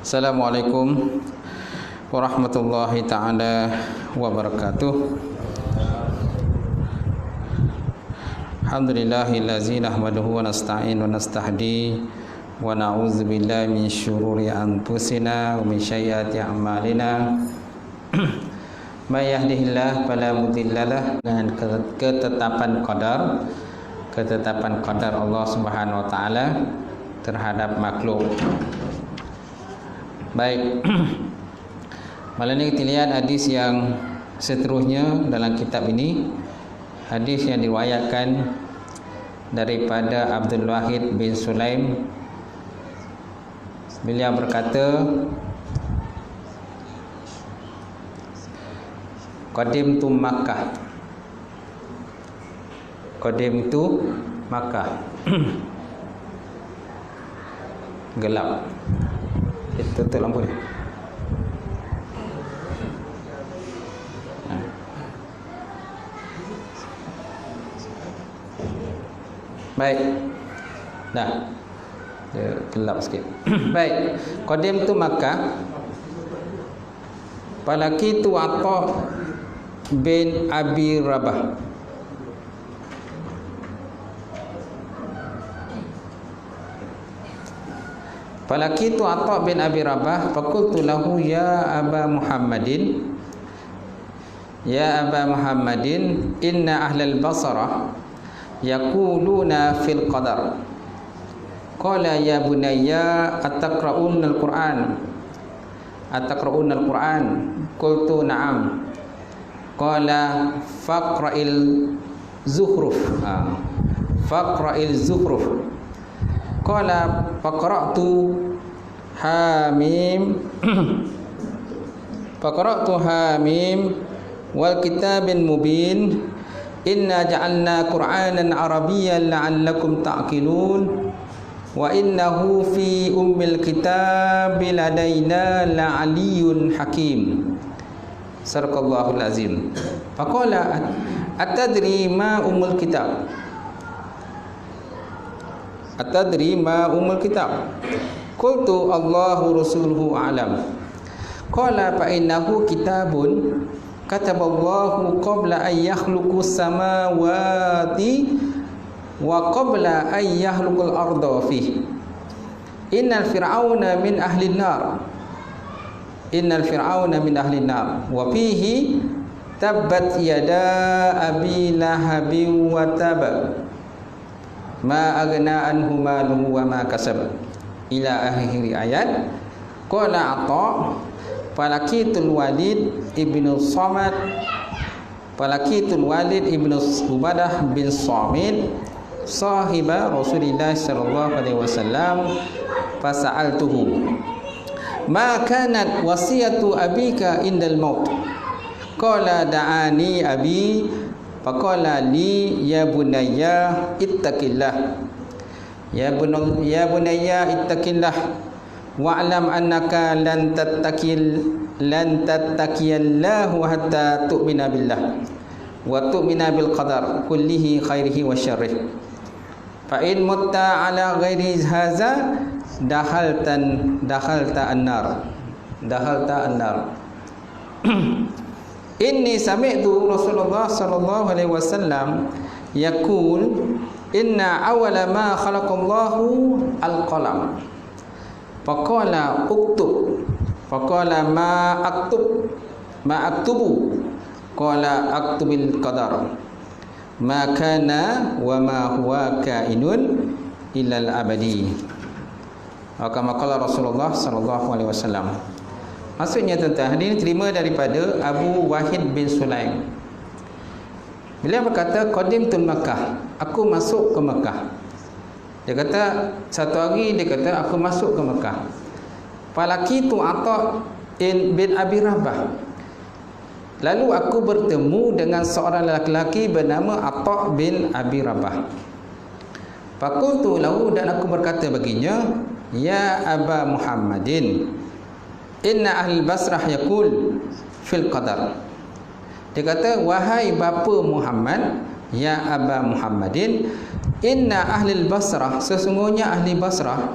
Assalamualaikum warahmatullahi ta'ala wabarakatuh. Alhamdulillahillazi nahmaduhu wa nasta'in wa nastahdi wa na'udzu billahi min syururi anfusina wa min sayyiati a'malina. May yahdihillahu fala mudhillalah. Dengan ketetapan qadar Allah Subhanahu wa taala terhadap makhluk. Baik. Malam ini kita lihat hadis yang seterusnya dalam kitab ini. Hadis yang diriwayatkan daripada Abdul Wahid bin Sulaim. Beliau berkata, Qadimtu Makkah. Gelap. Tutup lampu ni. Baik. Dah. Dia gelap sikit. Baik. Qadimtu Makkah. Falaqitu Atha bin Abi Rabah. Falaqitu Atha bin Abi Rabah faqultu lahu ya Aba Muhammadin inna ahlal Basrah yaquluna fil qadar. Qala ya bunayya ataqra'unal Qur'an? Qultu na'am. Qala faqra'il Zukhruf. Qala faqra'tu Hamim wal kitabin mubin inna ja'alna Qur'anan Arabiyyan la'allakum ta'qilun wa innahu fi ummil kitabi ladaina la'aliyyun hakim. Sadaqallahul azim. Faqala atadri ma ummul kitab? Qultu Allahu rasuluhu a'lam. Qala fa innahu kitabun kataballahu qabla an yakhluqus samawati wa qabla an yakhluqal arda fihi. Innal fir'auna min ahli an-nar wa fihi tabbat yada abi lahabin wa tab ma aghna anhu maluhu wa ma kasab ila akhir ayat. Qala Atha falaqitul Walid ibnu Ubadah bin Samit sahiba Rasulillah sallallahu alaihi wasallam fasa'altuhu ma kanat wasiyatu abika indal maut. Qala da'ani abi faqala li ya bunayya ittaqillah wa'lam annaka lan tattakiyallahu hatta tu'mina billah wa tu'mina bil qadar kullihi khairihi wa syarrih. Fa in mutta ala ghairi hadza dakhalta an-nar. Inni sami'tu Rasulullah sallallahu alaihi wasallam yaqul inna awwala ma khalaqallahu al-qalam. Faqala uktub. Faqala ma aktubu. Qala aktubil qadar. Ma kana wa ma huwa kainun ilal abadi. Kama qala Rasulullah sallallahu alaihi wasallam. Maksudnya tentang hadis ini terima daripada Abu Wahid bin Sulaim. Beliau berkata qadimtu Makkah, aku masuk ke Makkah. Dia kata satu hari dia kata aku masuk ke Makkah. Falaqitu Atha bin Abi Rabah. Lalu aku bertemu dengan seorang lelaki bernama Atha bin Abi Rabah. Faqultu lahu, dan aku berkata baginya, ya Aba Muhammadin, inna ahli Basrah yaqul fil qadar. Dia kata, wahai bapa Muhammad, ya Aba Muhammadin, inna ahli Basrah, sesungguhnya ahli Basrah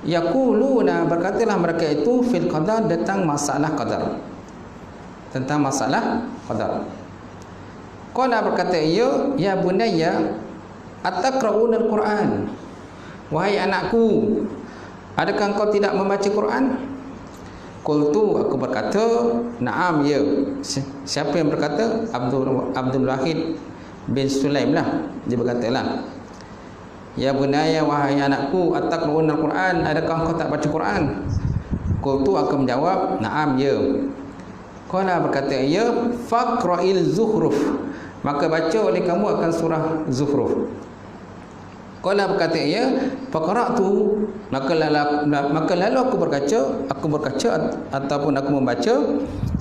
Yaquluna, berkatalah mereka itu fil qadar, tentang masalah qadar. Tentang masalah qadar. Qala, berkata ia, ya bunayya ataqra'una al-Quran. Wahai anakku, adakah engkau tidak membaca Quran? Qultu, aku berkata, na'am, ya. Siapa yang berkata? Abdul Wahid bin Sulaim lah. Dia berkatalah, ya bunayya, wahai anakku, ataqra'una al-Quran, adakah engkau tak baca Quran? Qultu, aku menjawab, na'am, ya. Qala, berkata ia, faqra'il Zukhruf, maka baca oleh kamu akan surah Zukhruf. Qala, berkata ia, faqara'tu, maka lalu aku berkaca ataupun aku membaca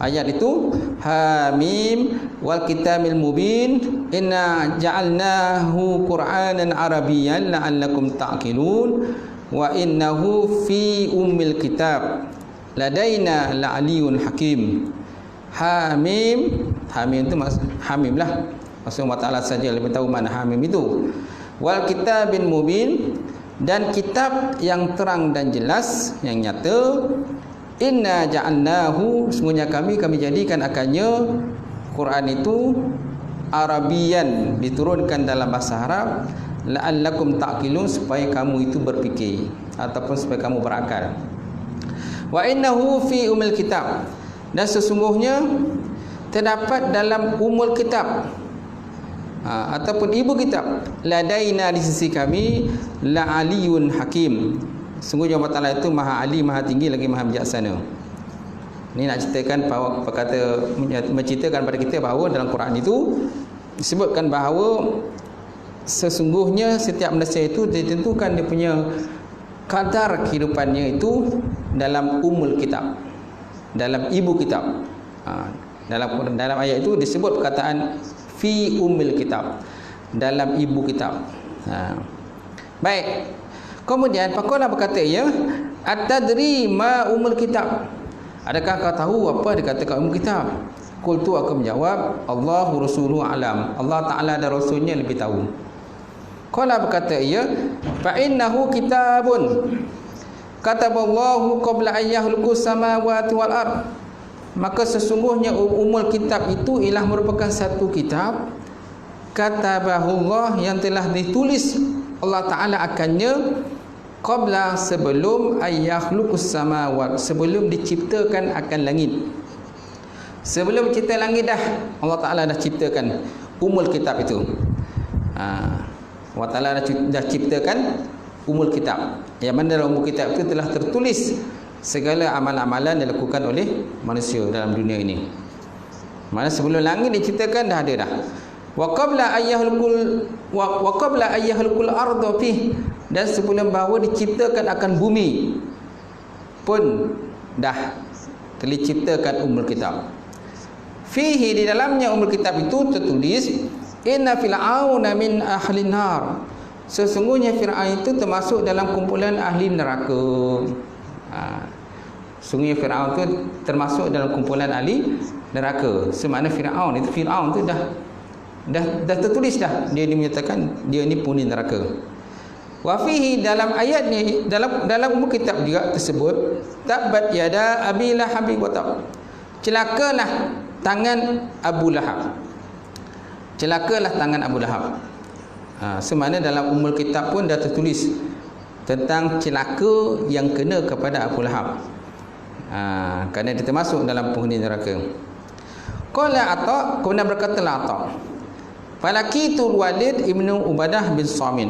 ayat itu, Hamim wal kitabil mubin inna ja'alnahu Qur'anan Arabiyyan la'allakum ta'qilun wa innahu fi ummil kitab ladaina la'aliyun hakim. Hamim, Hamim itu Hamim lah, maksudnya Allah Ta'ala saja lebih tahu mana Hamim itu. Wal kitabin mubin, dan kitab yang terang dan jelas, yang nyata. Inna ja'alnahu, sesungguhnya kami jadikan akannya Quran itu Arabian, diturunkan dalam bahasa Arab, la'allakum ta'qilun, supaya kamu itu berfikir ataupun supaya kamu berakal. Wa innahu fi umil kitab, dan sesungguhnya terdapat dalam umul kitab, ataupun ibu kitab, ladaina, di sisi kami, la'aliyun hakim, sungguhnya Allah Ta'ala itu maha ali, maha tinggi, lagi maha bijaksana. Ini nak ceritakan bahawa, menceritakan pada kita bahawa dalam Quran itu disebutkan bahawa sesungguhnya setiap manusia itu ditentukan dia punya kadar kehidupannya itu dalam umul kitab, dalam ibu kitab. Dalam ayat itu disebut perkataan fi ummil kitab, dalam ibu kitab. Baik. Kemudian Faqala, berkata ia, at-tadri ma ummul kitab, adakah kau tahu apa dikatakan ummul kitab? Qultu, aku menjawab, Allahu rasuluhu alam, Allah Ta'ala dan Rasulnya lebih tahu. Qala, berkata ia, fa innahu kitabun kataballahu qabla an yakhluqus samawati wal ard, maka sesungguhnya umul kitab itu ialah merupakan satu kitab katabahullah, yang telah ditulis Allah Ta'ala akannya, qabla, sebelum, ayakhluqus samawat, sebelum diciptakan akan langit. Sebelum cipta langit dah Allah Ta'ala dah ciptakan umul kitab itu. Allah Ta'ala dah ciptakan umul kitab, yang mana dalam umul kitab itu telah tertulis segala amalan-amalan yang dilakukan oleh manusia dalam dunia ini. Mana sebelum langit diciptakan dah ada dah. Wa qabla ayyahulqul arda fih, dan sebelum bahawa diciptakan akan bumi pun dah telah diciptakan umul kitab. Fihi, di dalamnya umul kitab itu tertulis, inna fir'auna min ahli nar, sesungguhnya Fir'aun itu termasuk dalam kumpulan ahli neraka. Sungguhnya Fir'aun itu termasuk dalam kumpulan ahli neraka. Semakna Fir'aun itu dah tertulis dah, dia menyatakan dia ni penghuni neraka. Wa fihi, dalam ayat ni, dalam umul kitab juga tersebut, tabat yada abi lahab wa tab, celakalah tangan Abu Lahab, celakalah tangan Abu Lahab. Semakna dalam umul kitab pun dah tertulis tentang celaka yang kena kepada Abu Lahab, kerana dia termasuk dalam penghuni neraka. Qala Atha, kemudian berkatalah Atha, falakitu Walid ibnu Ubadah bin Samit,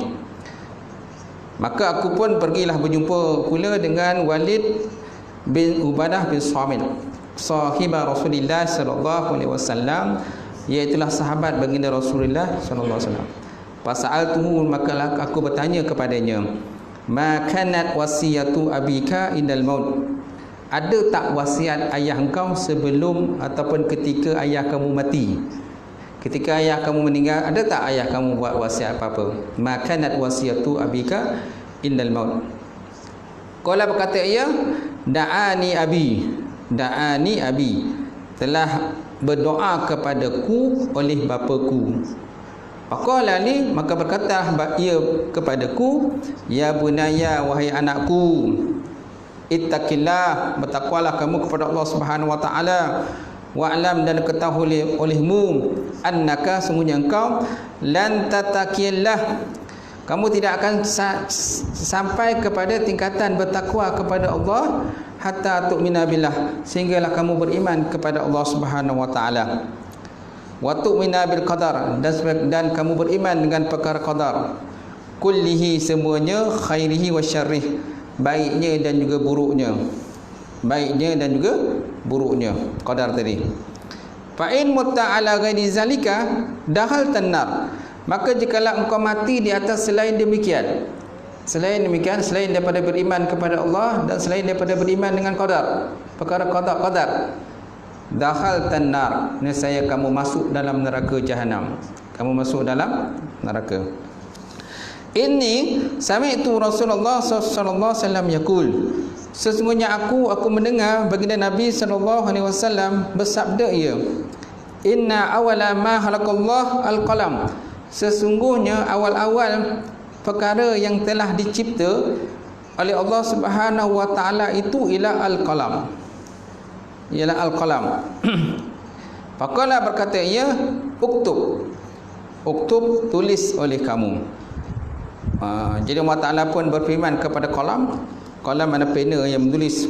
maka aku pun pergilah berjumpa pula dengan Walid bin Ubadah bin Samit, sahiba Rasulullah sallallahu alaihi wasallam, iaitulah sahabat baginda Rasulullah sallallahu alaihi wasallam. Fasa'altuhu, maka aku bertanya kepadanya, ma kanat wasiyatu abika indal maut, ada tak wasiat ayah engkau sebelum ataupun ketika ayah kamu mati? Ketika ayah kamu meninggal, ada tak ayah kamu buat wasiat apa-apa? Ma kanat wasiyatu abika indal maut. Qala, berkata ia, da'ani abi, telah berdoa kepadaku oleh bapaku. Faqala li, maka berkata ia kepadaku, ya bunayya, wahai anakku, ittaqillah, bertakwalah kamu kepada Allah Subhanahu wa taala, wa'lam, dan ketahui olehmu, annaka, sungguhnya engkau, lan tattaqillah, kamu tidak akan sampai kepada tingkatan bertakwa kepada Allah hatta tu'mina billah, sehinggalah kamu beriman kepada Allah Subhanahu wa taala. Wa tu'mina bil qadar, dan kamu beriman dengan perkara qadar, kullihi, semuanya, khairihi wa syarrih, baiknya dan juga buruknya, baiknya dan juga buruknya, qadar tadi. Fa in mutta ala ghairi zalika dahal tannar, maka jikalau engkau mati di atas selain demikian, selain daripada beriman kepada Allah dan selain daripada beriman dengan qadar, perkara qadar, dahal tannar, nescaya kamu masuk dalam neraka jahanam, kamu masuk dalam neraka. Ini sami'tu Rasulullah sallallahu alaihi wasallam yaqul, sesungguhnya aku mendengar baginda Nabi sallallahu alaihi wasallam bersabda ia, inna awala ma khalaqallah al-qalam, sesungguhnya awal-awal perkara yang telah dicipta oleh Allah Subhanahu wa taala itu ialah al-qalam, ialah al-qalam. Faqala, berkata ia, uktub, tulis oleh kamu. Jadi Allah Ta'ala pun berfirman kepada qalam mana pena yang menulis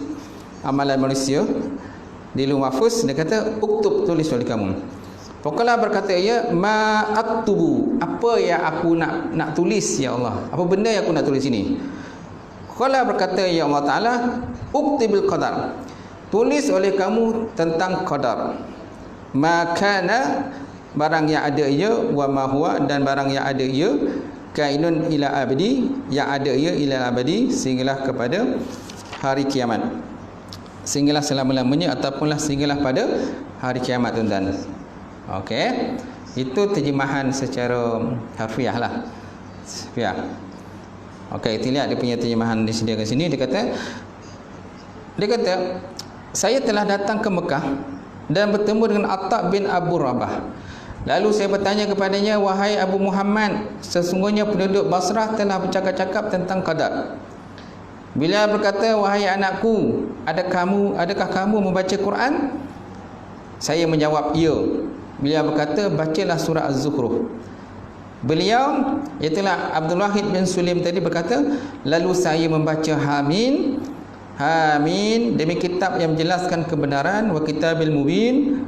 amalan manusia di Lauh Mahfuz, dia kata uktub, tulis oleh kamu. Faqala, berkata ia, ma aktubu, apa yang aku nak tulis ya Allah, apa benda yang aku nak tulis ini? Qala, berkata ya Allah Ta'ala, uktibil qadar, tulis oleh kamu tentang qadar, makana, barang yang ada ia, wa ma huwa, dan barang yang ada ia, kainun ila abadi, yang ada ia ila abadi, sehinggalah kepada hari kiamat, sehinggalah selama-lamanya, ataupunlah sehinggalah pada hari kiamat, tuan-tuan. Okey, itu terjemahan secara harfiah lah, harfiah. Okey, kita lihat dia punya terjemahan disediakan sini. Dia kata saya telah datang ke Mekah dan bertemu dengan Atta bin Abu Rabah. Lalu saya bertanya kepadanya, wahai Abu Muhammad, sesungguhnya penduduk Basrah telah bercakap-cakap tentang qadar. Bila berkata, wahai anakku, adakah kamu membaca Quran? Saya menjawab, ya. Bila berkata, bacalah surah Az-Zukhruf. Beliau, iaitulah Abdul Wahid bin Sulaim tadi, berkata, lalu saya membaca Hamim, demi kitab yang menjelaskan kebenaran, wa kitabil mubin,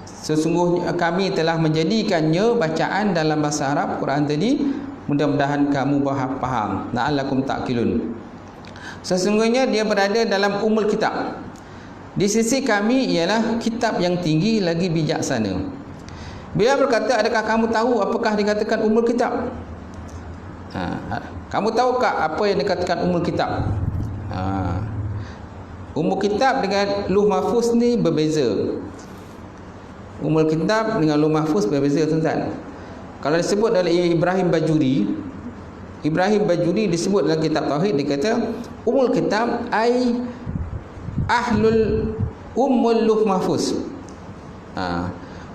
sesungguhnya kami telah menjadikannya bacaan dalam bahasa Arab, Quran tadi, mudah-mudahan kamu faham, la'allakum ta'qilun. Sesungguhnya dia berada dalam umul kitab, di sisi kami ialah kitab yang tinggi lagi bijaksana. Bila berkata, adakah kamu tahu apakah dikatakan umul kitab? Kamu tahukah apa yang dikatakan umul kitab? Umul kitab dengan Lauh Mahfuz ni berbeza. Umul kitab dengan Lauh Mahfuz berbeza, tuan-tuan. Kalau disebut oleh Ibrahim Bajuri disebut dalam kitab tauhid, dia kata umul kitab ai ahlul ummul Lauh Mahfuz.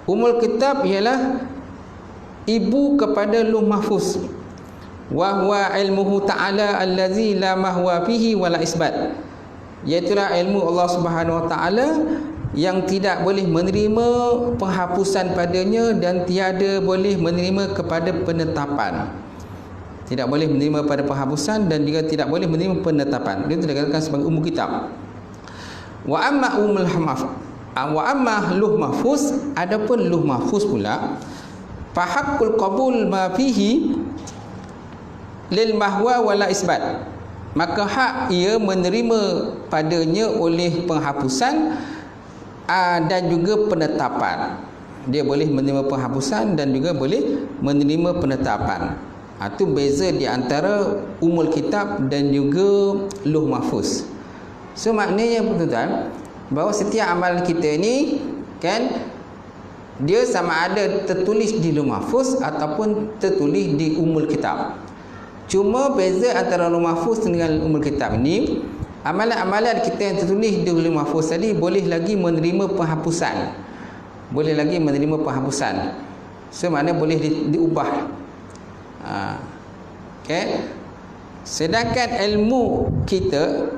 Umul kitab ialah ibu kepada Lauh Mahfuz, wa huwa ilmuhu ta'ala allazi la mahwa fihi wala isbat, iaitulah ilmu Allah Subhanahu wa taala yang tidak boleh menerima penghapusan padanya dan tiada boleh menerima kepada penetapan. Tidak boleh menerima pada penghapusan dan juga tidak boleh menerima penetapan. Dia dikatakan sebagai umul kitab. Wa amma Lauh Mahfuz, adapun Lauh Mahfuz pula, fa haqqul qabul ma fihi lil mahwa wala isbat, maka hak ia menerima padanya oleh penghapusan dan juga penetapan. Dia boleh menerima penghapusan dan juga boleh menerima penetapan. Itu beza di antara umul kitab dan juga Lauh Mahfuz. So maknanya, tuan-tuan, bahawa setiap amalan kita ni kan, dia sama ada tertulis di Lauh Mahfuz ataupun tertulis di umul kitab. Cuma beza antara Lauh Mahfuz dengan umul kitab ni, amalan-amalan kita yang tertulis di Lauh Mahfuz tadi boleh lagi menerima penghapusan. Boleh lagi menerima penghapusan. Maknanya boleh diubah. Okey. Sedangkan ilmu kita,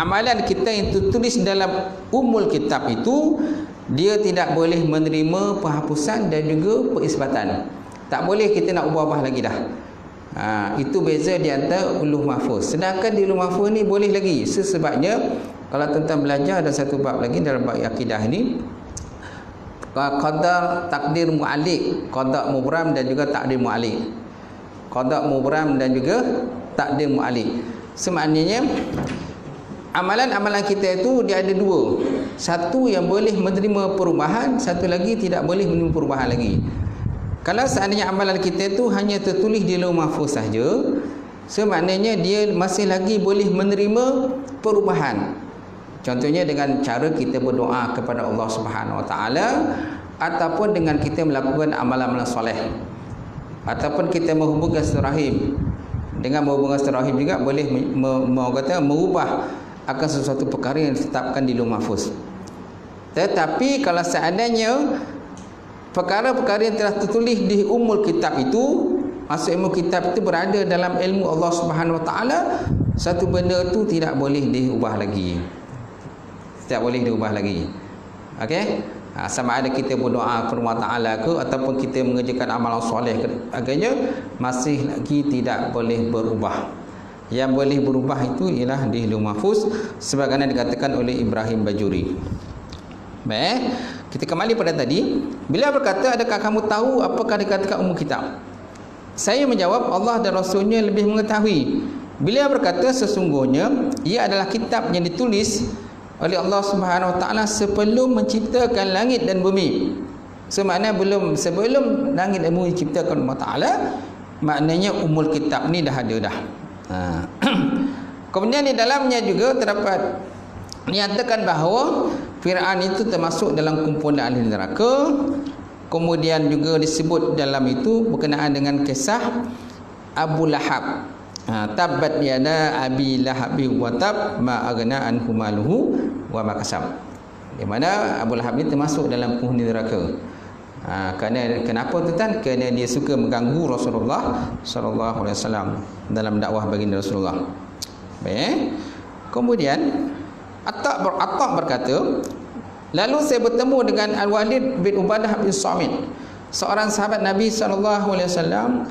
amalan kita yang tertulis dalam umul kitab itu, dia tidak boleh menerima penghapusan dan juga pengisbatan. Tak boleh kita nak ubah-ubah lagi dah. Itu beza di antara uluh mahfuz. Sedangkan di uluh mahfuz ni boleh lagi. Sebabnya kalau tuan-tuan belajar ada satu bab lagi dalam bab akidah ni, qadar takdir mu'alliq, qada mubram dan juga takdir mu'alliq. Qada mubram dan juga takdir mu'alliq. Semaknanya amalan-amalan kita itu dia ada dua. Satu yang boleh menerima perubahan, satu lagi tidak boleh menerima perubahan lagi. Kalau seandainya amalan kita itu hanya tertulis di lauh mahfuz saja, semaknanya dia masih lagi boleh menerima perubahan. Contohnya dengan cara kita berdoa kepada Allah Subhanahu Wa Taala, ataupun dengan kita melakukan amalan-amalan soleh, ataupun kita menghubungkan silaturahim. Dengan menghubungkan silaturahim juga boleh merubah akan sesuatu perkara yang ditetapkan di lauh mahfuz. Tetapi kalau seandainya perkara-perkara yang telah tertulis di umul kitab itu, maksud ilmu kitab itu berada dalam ilmu Allah Subhanahu Wa Taala, satu benda itu tidak boleh diubah lagi. Tak boleh diubah lagi. Okey? Sama ada kita berdoa kepada Allah Taala ke ataupun kita mengerjakan amalan soleh ke agaknya, masih lagi tidak boleh berubah. Yang boleh berubah itu ialah di lauh mahfuz, sebagaimana dikatakan oleh Ibrahim Bajuri. Baik, kita kembali pada tadi. Bila berkata, adakah kamu tahu apakah dikatakan umul kitab? Saya menjawab, Allah dan Rasulnya lebih mengetahui. Bila berkata, sesungguhnya ia adalah kitab yang ditulis oleh Allah Subhanahu Wa Taala sebelum menciptakan langit dan bumi. Semakna sebelum langit dan bumi diciptakan Allah Taala, maknanya umul kitab ni dah ada dah. Kemudian di dalamnya juga terdapat nyatakan bahawa Fir'aun itu termasuk dalam kumpulan ahli neraka. Kemudian juga disebut dalam itu berkenaan dengan kisah Abu Lahab. Tabbat yada abi lahabi wa tab ma aghna anhu maluhu wa ma kasab. Di mana Abu Lahab ini termasuk dalam penghuni neraka. Kenapa tuan? Kerana dia suka mengganggu Rasulullah sallallahu alaihi wasallam dalam dakwah baginda Rasulullah. Baik. Kemudian Atta' berkata, lalu saya bertemu dengan Al-Walid bin Ubadah bin Samit, seorang sahabat Nabi sallallahu alaihi wasallam,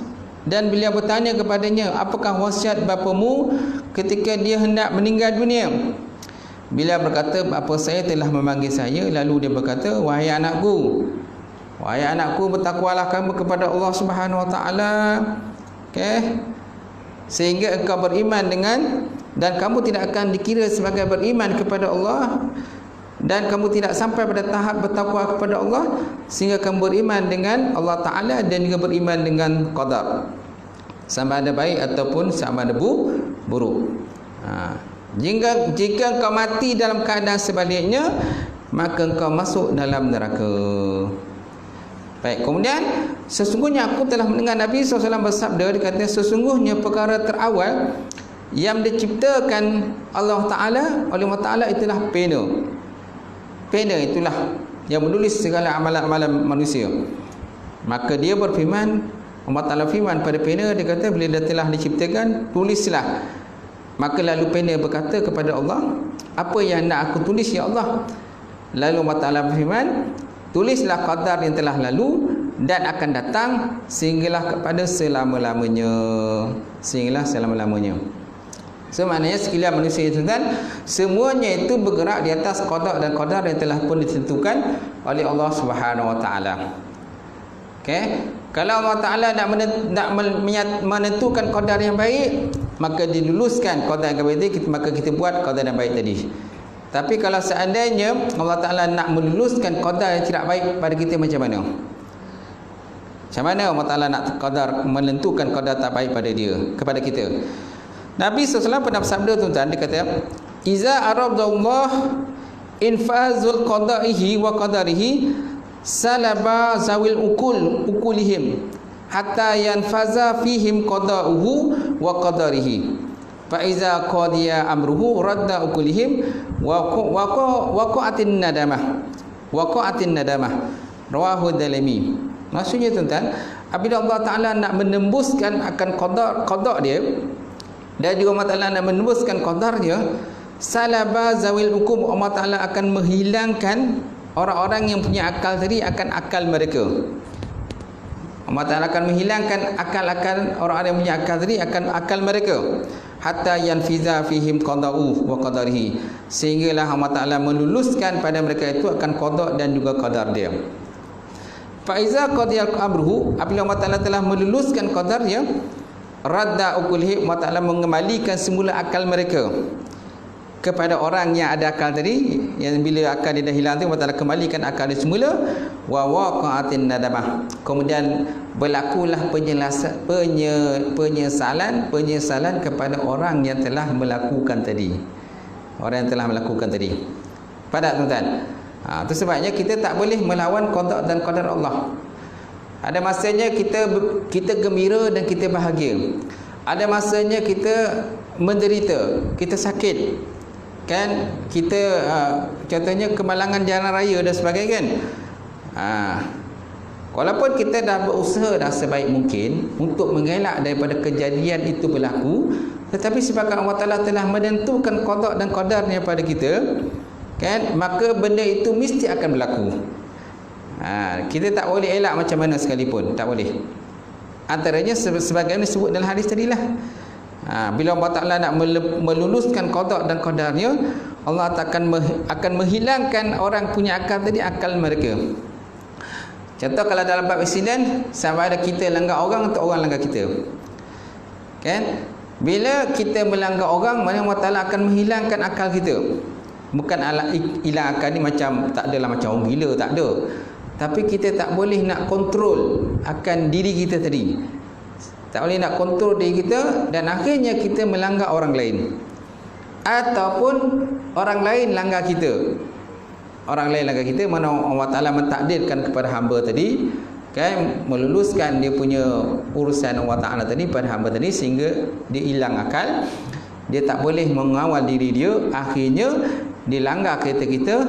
dan beliau bertanya kepadanya, apakah wasiat bapamu ketika dia hendak meninggal dunia? Beliau berkata, bapa saya telah memanggil saya. Lalu dia berkata, wahai anakku, bertakwalah kamu kepada Allah Subhanahu Wa Taala, sehingga engkau beriman dengan, dan kamu tidak akan dikira sebagai beriman kepada Allah, dan kamu tidak sampai pada tahap bertakwa kepada Allah sehingga kamu beriman dengan Allah Ta'ala dan juga beriman dengan qadar, sama ada baik ataupun sama ada buruk. Jika engkau mati dalam keadaan sebaliknya, maka engkau masuk dalam neraka. Baik, kemudian sesungguhnya aku telah mendengar Nabi SAW bersabda, dia kata, sesungguhnya perkara terawal yang diciptakan Allah Ta'ala oleh Allah Ta'ala itulah pena. Pena itulah yang menulis segala amalan-amalan manusia. Maka dia berfirman, Allah Ta'ala firman pada pena, dia kata, bila dia telah diciptakan, tulislah. Maka lalu pena berkata kepada Allah, apa yang nak aku tulis ya Allah? Lalu Allah Ta'ala berfirman, tulislah qadar yang telah lalu dan akan datang sehinggalah kepada selama-lamanya. Sehinggalah selama-lamanya. So maknanya sekalian manusia itu kan, semuanya itu bergerak di atas qada dan qadar yang telah pun ditentukan oleh Allah Subhanahu Wa Taala. Okey, kalau Allah Taala nak menentukan qadar yang baik, maka diluluskan qadar yang baik tadi, maka kita buat qadar yang baik tadi. Tapi kalau seandainya Allah Taala nak meluluskan qadar yang tidak baik pada kita, macam mana? Macam mana Allah Taala nak qadar, menentukan qadar tak baik pada dia, kepada kita? Nabi SAW pernah bersabda, tuan-tuan, dia kata, iza aradallah infazul qada'ihi wa qadarihi salaba zawil ukulihim hatta yanfaza fihim qada'uhu wa qadarihi fa iza qadiya amruhu radda ukulihim waqa'atin nadamah rawahu Dalimi. Maksudnya tuan-tuan, apabila Allah Ta'ala nak menembuskan akan qada dia, dan juga Allah Ta'ala nak menembuskan qadar dia, salaba zawil hukum, Allah Ta'ala akan menghilangkan orang-orang yang punya akal tadi akan akal mereka. Allah Ta'ala akan menghilangkan akal-akal orang-orang yang punya akal tadi akan akal mereka, hatta yanfiza fihim qada'u wa qadarihi, sehinggalah Allah Ta'ala meluluskan pada mereka itu akan qada dan juga qadar dia. Fa iza qadiyal amruhu, apabila Allah Ta'ala telah meluluskan qadar dia, radda ukulhi, Allah Ta'ala mengembalikan semula akal mereka kepada orang yang ada akal tadi, yang bila akal dia dah hilang tu Allah Ta'ala kembalikan akal dia semula, wa waqa'atin nadamah, kemudian berlakulah penyesalan kepada orang yang telah melakukan tadi, pada tuan-tuan. Itu sebabnya kita tak boleh melawan qada dan qadar Allah. Ada masanya kita gembira dan kita bahagia, ada masanya kita menderita, kita sakit, kan, kita contohnya kemalangan jalan raya dan sebagainya, kan. Walaupun kita dah berusaha dah sebaik mungkin untuk mengelak daripada kejadian itu berlaku, tetapi sebabkan Allah Ta'ala telah menentukan qada dan qadarnya pada kita, kan, maka benda itu mesti akan berlaku. Kita tak boleh elak macam mana sekalipun, tak boleh. Antaranya sebagaimana disebut dalam hadis tadilah, bila Allah Ta'ala nak meluluskan qada dan qadarnya, Allah akan menghilangkan orang punya akal tadi, akal mereka. Contoh kalau dalam bab insiden, sama ada kita langgar orang atau orang langgar kita, kan. Bila kita melanggar orang, mana Allah Ta'ala akan menghilangkan akal kita. Bukan hilang akal ni macam tak adalah macam orang gila, tak ada. Tapi kita tak boleh nak kontrol akan diri kita tadi, tak boleh nak kontrol diri kita, dan akhirnya kita melanggar orang lain, ataupun orang lain langgar kita. Orang lain langgar kita, mana Allah Ta'ala mentakdirkan kepada hamba tadi, kan, meluluskan dia punya urusan Allah Ta'ala tadi pada hamba tadi, sehingga dia hilang akal, dia tak boleh mengawal diri dia, akhirnya dia langgar kita,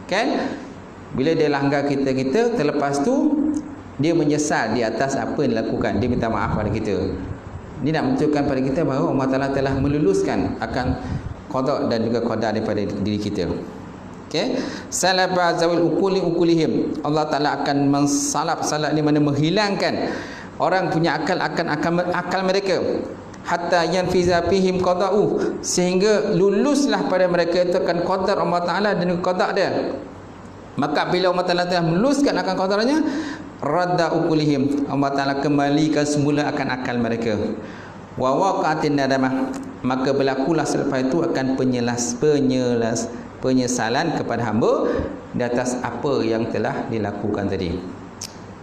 kan. Bila dia langgar kita, terlepas tu dia menyesal di atas apa yang dilakukan, dia minta maaf pada kita. Ini nak menunjukkan pada kita bahawa Allah Ta'ala telah meluluskan akan qada dan juga qadar daripada diri kita. Okey, salaba zawil ukulihim, Allah Ta'ala akan mensalap, salap ni mana menghilangkan orang punya akal akan akal mereka, hatta yanfiza fihim qada'u, sehingga luluslah pada mereka itu akan qadar Allah Ta'ala dan qada dia. Maka bila Allah Ta'ala telah meluluskan akan qadarnya, radda ukulihim, Allah Ta'ala kembalikan semula akan akal mereka, wa waqa'atin nadamah, maka berlakulah selepas itu akan penyesalan kepada hamba di atas apa yang telah dilakukan tadi.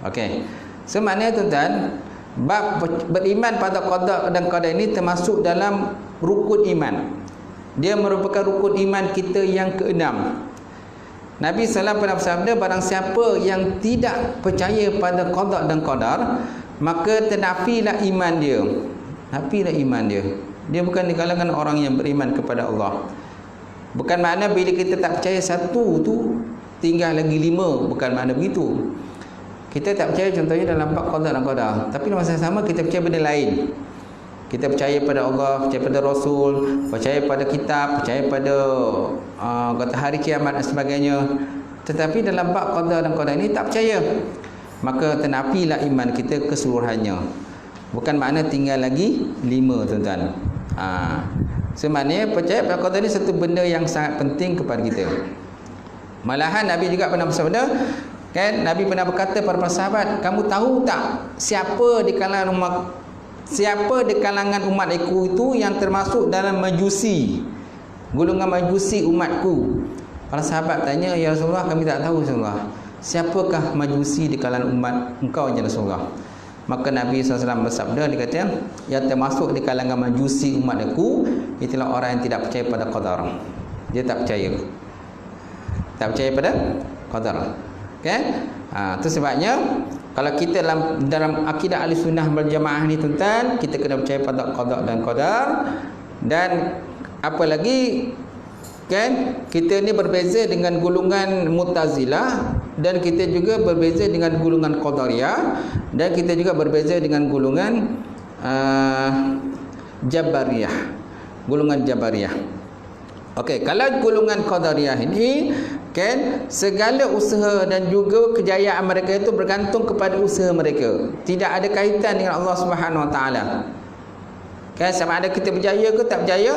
Okey, so maknanya tuan-tuan, bab beriman pada qada dan qadar ini termasuk dalam rukun iman. Dia merupakan rukun iman kita yang keenam. Nabi SAW pernah bersabda, barang siapa yang tidak percaya pada qada dan qadar, maka ternafilah iman dia. Nafilah iman dia. Dia bukan di kalangan orang yang beriman kepada Allah. Bukan makna bila kita tak percaya satu tu tinggal lagi 5, bukan makna begitu. Kita tak percaya contohnya dalam bab qada dan qadar, tapi dalam masa yang sama kita percaya benda lain. Kita percaya pada Allah, percaya pada Rasul, percaya pada kitab, percaya pada kata hari kiamat dan sebagainya. Tetapi dalam bab qada dan qadar ini tak percaya, maka ternafilah iman kita keseluruhannya. Bukan makna tinggal lagi 5, tuan-tuan. Sebenarnya percaya pada qadar ini satu benda yang sangat penting kepada kita. Malahan Nabi juga pernah bersabda, kan, Nabi pernah berkata kepada para sahabat, kamu tahu tak siapa di kalangan umat aku itu yang termasuk dalam majusi, golongan majusi umatku? Para sahabat tanya, ya Rasulullah, kami tak tahu Rasulullah. Siapakah majusi di kalangan umat engkau ya Rasulullah? Maka Nabi SAW bersabda, dia kata, yang termasuk di kalangan majusi umat aku itulah orang yang tidak percaya pada qadar. Dia tak percaya pada qadar, kan? Itu sebabnya kalau kita dalam akidah Ahlussunnah wal Jamaah ni, tuan-tuan, kita kena percaya pada qada dan qadar. Dan apa lagi, kan, kita ni berbeza dengan golongan Mu'tazilah. dan kita juga berbeza dengan golongan Qadariyah, dan kita juga berbeza dengan golongan Jabariyah. Golongan Jabariyah. Okey, kalau golongan Qadariyah ini kan segala usaha dan juga kejayaan mereka itu bergantung kepada usaha mereka. Tidak ada kaitan dengan Allah Subhanahu Wa Taala. Kan sama ada kita berjaya ke tak berjaya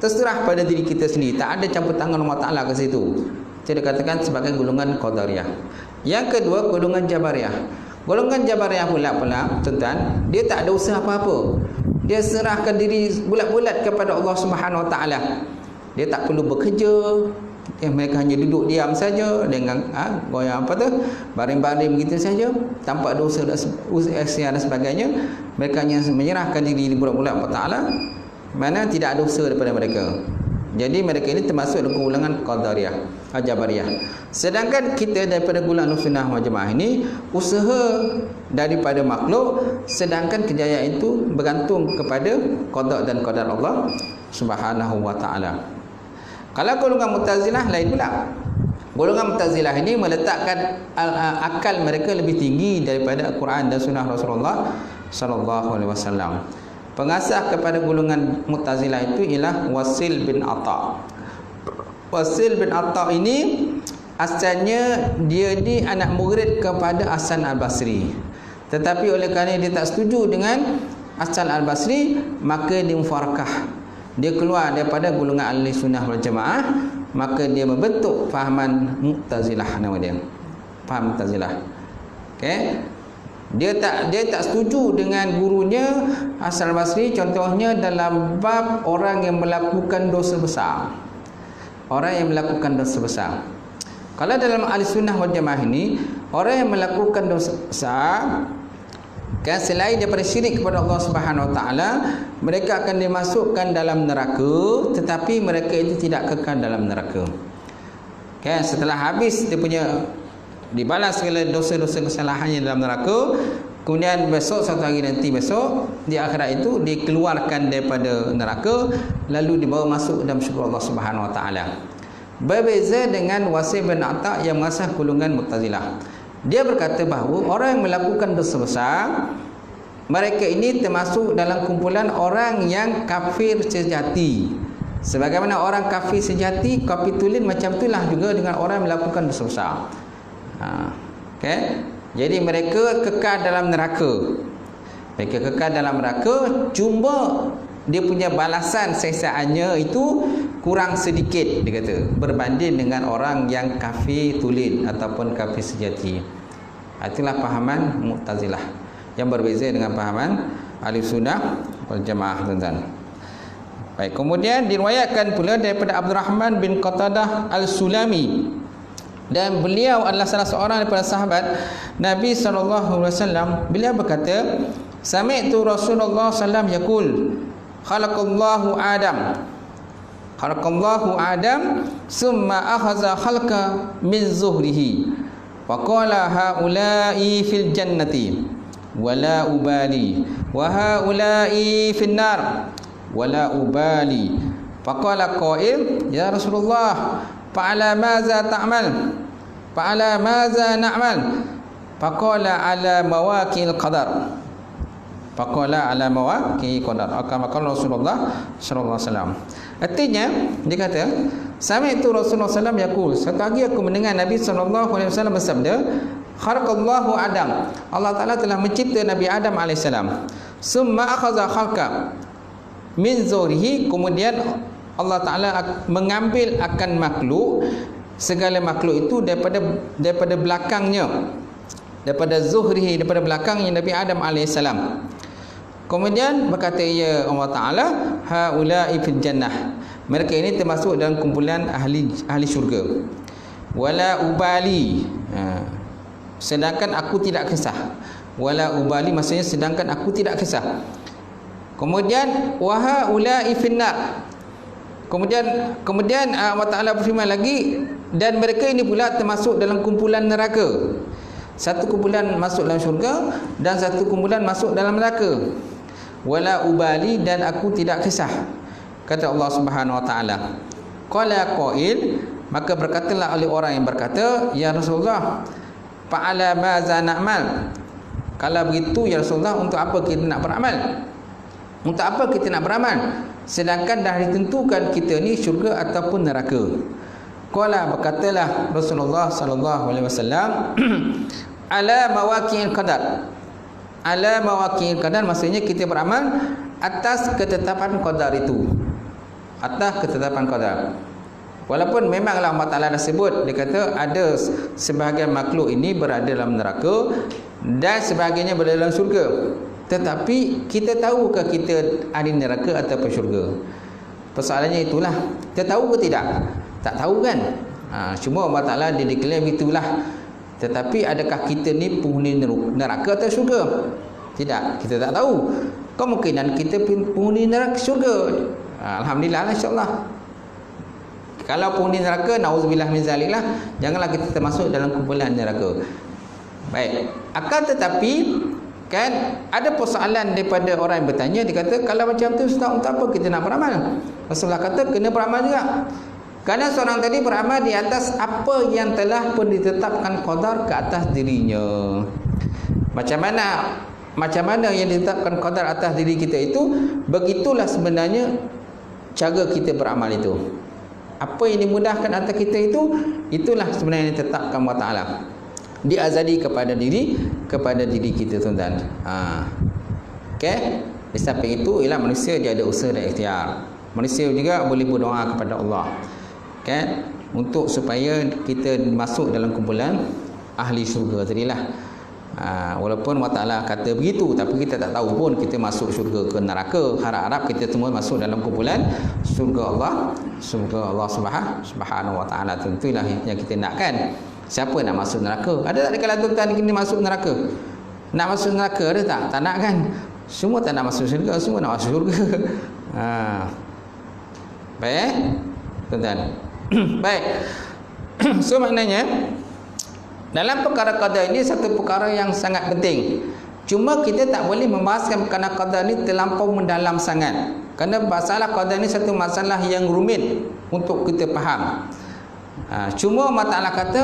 terserah pada diri kita sendiri. Tak ada campur tangan Allah Taala ke situ. Itu dikatakan sebagai golongan Qadariyah. Yang kedua, golongan Jabariyah. Golongan Jabariyah pula tuan-tuan, dia tak ada usaha apa-apa. Dia serahkan diri bulat-bulat kepada Allah Subhanahu Wa Taala. Dia tak perlu bekerja. Mereka hanya duduk diam saja dengan goyang apa tu, baring-baring begitu saja, tanpa ada usaha dan sebagainya. Mereka hanya menyerahkan diri bulat-bulat kepada Allah Taala, mana tidak ada usaha daripada mereka. Jadi mereka ini termasuk dalam golongan Qadariyah, Jabariyah. Sedangkan kita daripada golongan Sunnah wal Jamaah ini usaha daripada makhluk, sedangkan kejayaan itu bergantung kepada qada dan qadar Allah Subhanahu Wa Taala. Kalau golongan Mu'tazilah lain pula. Golongan Mu'tazilah ini meletakkan akal mereka lebih tinggi daripada Al-Quran dan Sunnah Rasulullah sallallahu alaihi wasallam. Pengasas kepada golongan Mu'tazilah itu ialah Wasil bin Atha. Wasil bin Atha ini asalnya dia ni anak murid kepada Hasan Al-Basri. Tetapi oleh kerana dia tak setuju dengan Hasan Al-Basri, maka dia mufarakah. Dia keluar daripada golongan Ahli Sunnah wal Jamaah, maka dia membentuk fahaman Mu'tazilah, nama dia. Faham Mu'tazilah. Okey. Dia tak setuju dengan gurunya Hasan Al-Basri, contohnya dalam bab orang yang melakukan dosa besar. Orang yang melakukan dosa besar. Kalau dalam Ahli Sunnah wal Jamaah ini, orang yang melakukan dosa besar kan selain daripada syirik kepada Allah Subhanahu Wa Taala, mereka akan dimasukkan dalam neraka, tetapi mereka itu tidak kekal dalam neraka. Kan setelah habis dia punya dibalas segala dosa-dosa kesalahannya dalam neraka, kemudian besok satu hari nanti besok di akhirat itu dikeluarkan daripada neraka, lalu dibawa masuk dalam syurga Allah Subhanahu Wa Taala. Berbeza dengan Wasil bin Atha yang mengasas golongan Mu'tazilah. Dia berkata bahawa orang yang melakukan dosa besar, mereka ini termasuk dalam kumpulan orang yang kafir sejati. Sebagaimana orang kafir sejati, kafir tulen macam itulah juga dengan orang yang melakukan dosa besar. Okay? Jadi mereka kekal dalam neraka. Mereka kekal dalam neraka, cuma dia punya balasan seksaannya itu kurang sedikit, dia kata, berbanding dengan orang yang kafir tulen ataupun kafir sejati. Itulah pahaman Mu'tazilah yang berbeza dengan pahaman Ahli Sunnah wal Jamaah, tuan-tuan. Baik, kemudian diriwayatkan pula daripada Abdurrahman bin Qatadah Al-Sulami, dan beliau adalah salah seorang daripada sahabat Nabi sallallahu alaihi wasallam. Beliau berkata, sami'tu Rasulullah sallallahu alaihi wasallam yaqul, khalaqallahu Adam summa akhadha khalqa min zuhrihi wa qala haula'i fil jannati wala ubali wa haula'i fin nar wala ubali. Faqala qail, ya Rasulullah, fa'ala maza ta'mal, fa'ala maza na'mal? Faqala ala mawaqil qadar, faqala ala mawaqil qadar. Maka Rasulullah sallallahu alaihi wasallam. Artinya dia kata, sami'tu Rasulullah sallallahu alaihi wasallam yaqul, satu hari aku mendengar Nabi sallallahu alaihi wasallam bersabda, khalaqallahu Adam, Allah Taala telah mencipta Nabi Adam alaihissalam. Summa akhadha khalqa min zurihi, kemudian Allah Taala mengambil akan makhluk, segala makhluk itu daripada belakangnya, daripada zuhrihi, daripada belakangnya Nabi Adam alaihissalam. Kemudian berkata ya Allah Taala, haula'i fil jannah, mereka ini termasuk dalam kumpulan ahli syurga. Wala ubali, sedangkan aku tidak kisah. Wala ubali maksudnya sedangkan aku tidak kisah. Kemudian wa haula'i finnar, kemudian Allah Taala berfirman lagi, dan mereka ini pula termasuk dalam kumpulan neraka. Satu kumpulan masuk dalam syurga dan satu kumpulan masuk dalam neraka. Wala ubali, dan aku tidak kisah, kata Allah Subhanahu Wa Taala. Qala qail, Maka berkatalah oleh orang yang berkata, ya Rasulullah, fa'ala maza na'mal. Kalau begitu ya Rasulullah, untuk apa kita nak beramal? Untuk apa kita nak beramal? Sedangkan dah ditentukan kita ni syurga ataupun neraka. Qala, berkatalah Rasulullah sallallahu alaihi wasallam, ala mawaqi'il qadar. Ala mawaqi'il qadar maksudnya kita beramal atas ketetapan qadar itu. Atas ketetapan qadar. Walaupun memanglah Allah Ta'ala dah sebut, dia kata ada sebahagian makhluk ini berada dalam neraka dan sebagainya berada dalam syurga. Tetapi kita tahukah kita ada neraka ataupun syurga? Persoalannya itulah, kita tahu ke tidak? Tak tahu kan? Cuma Allah Ta'ala dia declare begitulah. Tetapi adakah kita ni penghuni neraka atau syurga? Tidak, kita tak tahu. Kemungkinan kita penghuni neraka syurga. Alhamdulillah, insyaAllah. Kalau penghuni neraka, na'udzubillah min zalik lah, janganlah kita termasuk dalam kumpulan neraka. Baik. Akan tetapi kan ada persoalan daripada orang yang bertanya, dia kata kalau macam tu Ustaz, untuk apa kita nak beramal? Rasulullah kata kena beramal juga. Kerana seorang tadi beramal di atas apa yang telah pun ditetapkan qadar ke atas dirinya. Macam mana yang ditetapkan qadar atas diri kita itu, begitulah sebenarnya cara kita beramal itu. Apa yang dimudahkan atas kita itu, itulah sebenarnya yang ditetapkan Allah Ta'ala. Diazali kepada diri kita, tuan-tuan. Okey. Di samping itu, ialah manusia dia ada usaha dan ikhtiar. Manusia juga boleh berdoa kepada Allah. Okey, untuk supaya kita masuk dalam kumpulan ahli syurga tadilah. Walaupun Allah Ta'ala kata begitu, tapi kita tak tahu pun kita masuk syurga ke neraka. Harap-harap kita semua masuk dalam kumpulan syurga Allah Subhanahu wa Ta'ala. Tentulah yang kita nakkan. Siapa nak masuk neraka? Ada tak kalau tuan-tuan ini masuk neraka? Nak masuk neraka ada tak? Tak nak kan? Semua tak nak masuk syurga, semua nak masuk syurga. Baik, tuan-tuan. Baik. So maknanya dalam perkara qadar ini satu perkara yang sangat penting. Cuma kita tak boleh membahaskan perkara qadar ini terlampau mendalam sangat. Kerana masalah qadar ini satu masalah yang rumit untuk kita faham. Cuma Allah Ta'ala kata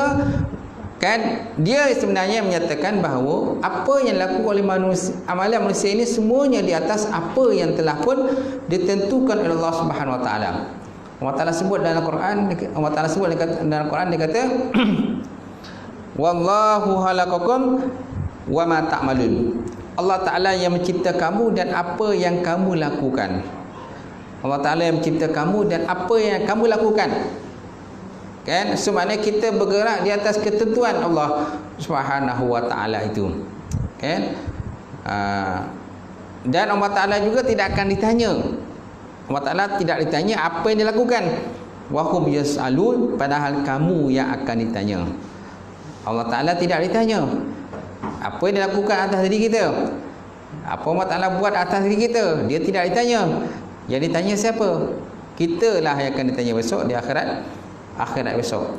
kan, dia sebenarnya menyatakan bahawa apa yang dilakukan oleh manusia, amalan manusia ini semuanya di atas apa yang telah pun ditentukan oleh Allah Subhanahu wa Ta'ala. Allah Ta'ala sebut dalam Quran, dalam Quran dia kata wallahu halaqakum wa ma ta'malun. Allah Ta'ala yang mencipta kamu dan apa yang kamu lakukan. Allah Ta'ala yang mencipta kamu dan apa yang kamu lakukan. Kan? So maknanya kita bergerak di atas ketentuan Allah Subhanahu wa Ta'ala itu. Kan? Dan Allah Ta'ala juga tidak akan ditanya. Allah Ta'ala tidak ditanya apa yang dilakukan. Wa hum yas'alun, padahal kamu yang akan ditanya. Allah Ta'ala tidak ditanya apa yang dilakukan atas diri kita, apa Allah Ta'ala buat atas diri kita. Dia tidak ditanya. Yang ditanya siapa? Kita lah yang akan ditanya besok di akhirat besok.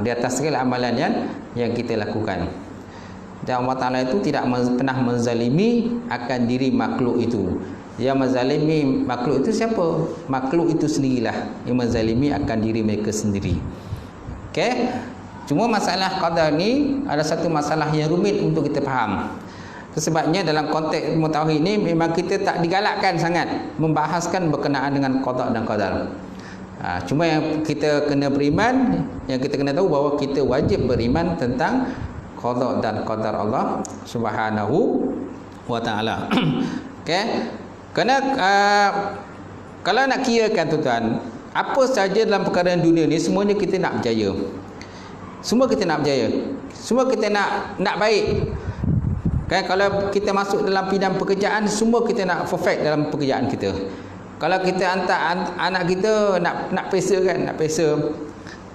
Di atas segala amalan yang kita lakukan. Dan Allah Ta'ala itu tidak pernah menzalimi akan diri makhluk itu. Yang menzalimi makhluk itu siapa? Makhluk itu sendirilah yang menzalimi akan diri mereka sendiri. Okey. Cuma masalah qadar ni ada satu masalah yang rumit untuk kita faham. Sebabnya dalam konteks ilmu tauhid ni memang kita tak digalakkan sangat membahaskan berkenaan dengan qada dan qadar. Cuma yang kita kena beriman, yang kita kena tahu bahawa kita wajib beriman tentang qada dan qadar Allah Subhanahu wa Ta'ala. Okey. Kerana kalau nak kirakan tuan-tuan, apa saja dalam perkara dunia ni semuanya kita nak berjaya. Semua kita nak berjaya. Semua kita nak baik. Kan, kalau kita masuk dalam bidang pekerjaan, semua kita nak perfect dalam pekerjaan kita. Kalau kita hantar anak kita nak pesa kan,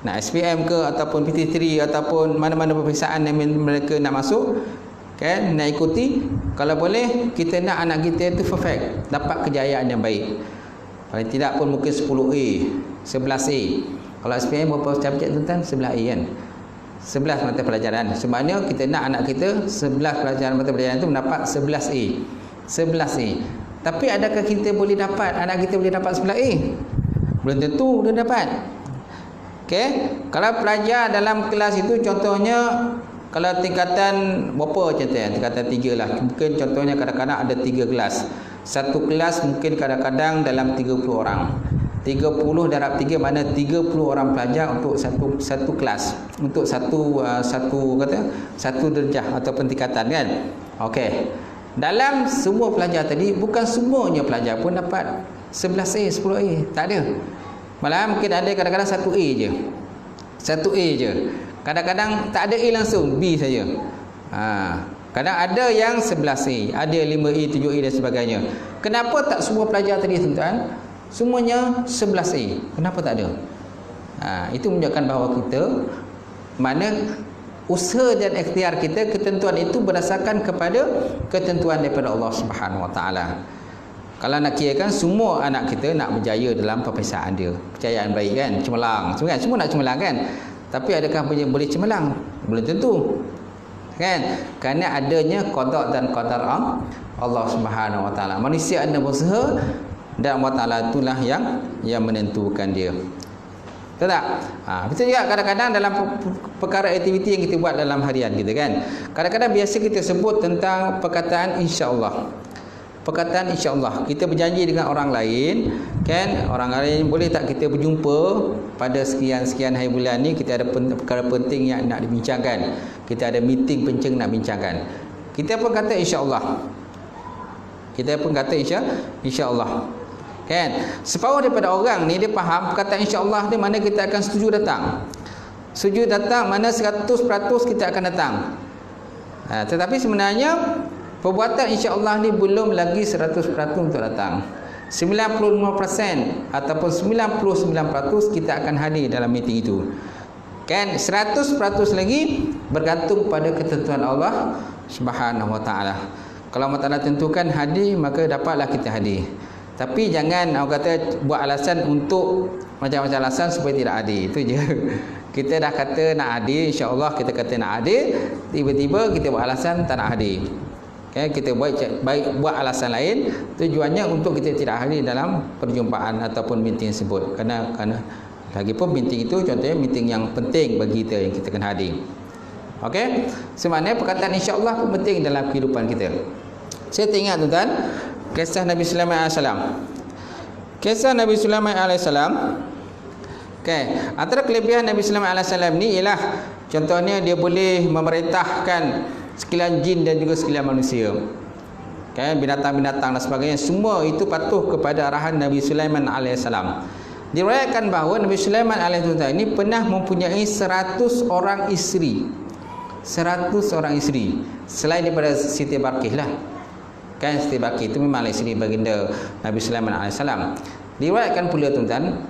nak SPM ke ataupun PT3 ataupun mana-mana peperiksaan yang mereka nak masuk kan, nak ikuti, kalau boleh kita nak anak kita itu perfect, dapat kejayaan yang baik. Kalau tidak pun mungkin 10A, 11A. Kalau SPM berapa subjek tuan-tuan? 11A kan. 11 mata pelajaran. Sebenarnya kita nak anak kita 11 pelajaran mata pelajaran itu mendapat 11A. 11A. Tapi adakah kita boleh dapat, anak kita boleh dapat 11A? Belum tentu dia dapat. Okey, kalau pelajar dalam kelas itu contohnya kalau tingkatan berapa contohnya? Tingkatan 3 lah. Mungkin contohnya kadang-kadang ada 3 kelas. Satu kelas mungkin kadang-kadang dalam 30 orang. 30 darab 3 mana 30 orang pelajar untuk satu kelas. Untuk satu darjah ataupun tingkatan kan. Okey. Dalam semua pelajar tadi bukan semuanya pelajar pun dapat 11A, 10A. Tak ada. Malah mungkin ada kadang-kadang 1A je. 1A je. Kadang-kadang tak ada A langsung, B saja. Kadang ada yang 11A, ada 5A, 7A dan sebagainya. Kenapa tak semua pelajar tadi tuan-tuan? Semuanya 11A. Kenapa tak ada? Itu menunjukkan bahawa kita mana usaha dan ikhtiar kita, ketentuan itu berdasarkan kepada ketentuan daripada Allah Subhanahu Wa Taala. Kalau nak kirakan semua anak kita nak berjaya dalam peperiksaan dia, percayaan baik kan, cemerlang, semua nak cemerlang kan. Tapi adakah boleh cemerlang? Belum tentu. Kan? Kerana adanya qada dan qadar Allah Subhanahu Wa Taala. Manusia ada berusaha dan Allah Taala itulah yang menentukan dia. Betul tak? Betul juga kadang-kadang dalam perkara aktiviti yang kita buat dalam harian kita kan. Kadang-kadang biasa kita sebut tentang perkataan insya-Allah. Perkataan insya-Allah. Kita berjanji dengan orang lain, kan? Orang lain boleh tak kita berjumpa pada sekian-sekian hari bulan ni, kita ada perkara penting yang nak dibincangkan. Kita ada meeting penting nak bincangkan. Kita pun kata insya-Allah. Kita pun kata insya-Allah. Kan? Separuh daripada orang ni dia faham perkataan insya-Allah ni mana kita akan setuju datang. Setuju datang mana 100% kita akan datang. Tetapi sebenarnya perbuatan insya-Allah ni belum lagi 100% untuk datang. 95% ataupun 99% kita akan hadir dalam meeting itu. Kan 100% lagi bergantung pada ketentuan Allah Subhanahu Wa Taala. Kalau Allah Taala tentukan hadir, maka dapatlah kita hadir. Tapi jangan orang kata buat alasan untuk macam-macam alasan supaya tidak hadir. Itu je. Kita dah kata nak hadir, insya-Allah kita kata nak hadir, tiba-tiba kita buat alasan tak nak hadir. Okay, kita buat alasan lain, tujuannya untuk kita tidak hadir dalam perjumpaan ataupun meeting tersebut. Kerana lagipun meeting itu contohnya meeting yang penting bagi kita yang kita kena hadir. Okey, sebenarnya perkataan insya-Allah pun penting dalam kehidupan kita. Saya teringat tuan-tuan kisah Nabi Sulaiman alaihissalam. Kisah Nabi Sulaiman alaihissalam. Okey, antara kelebihan Nabi Sulaiman alaihissalam ni ialah contohnya dia boleh memerintahkan sekalian jin dan juga sekalian manusia. Kan, binatang-binatang dan sebagainya, semua itu patuh kepada arahan Nabi Sulaiman alaihissalam. Diriwayatkan bahawa Nabi Sulaiman alaihissalam ini pernah mempunyai 100 orang isteri. 100 orang isteri selain daripada Siti Balqis lah. Kan Siti Balqis itu memang isteri baginda Nabi Sulaiman alaihissalam. Diriwayatkan pula tuan-tuan,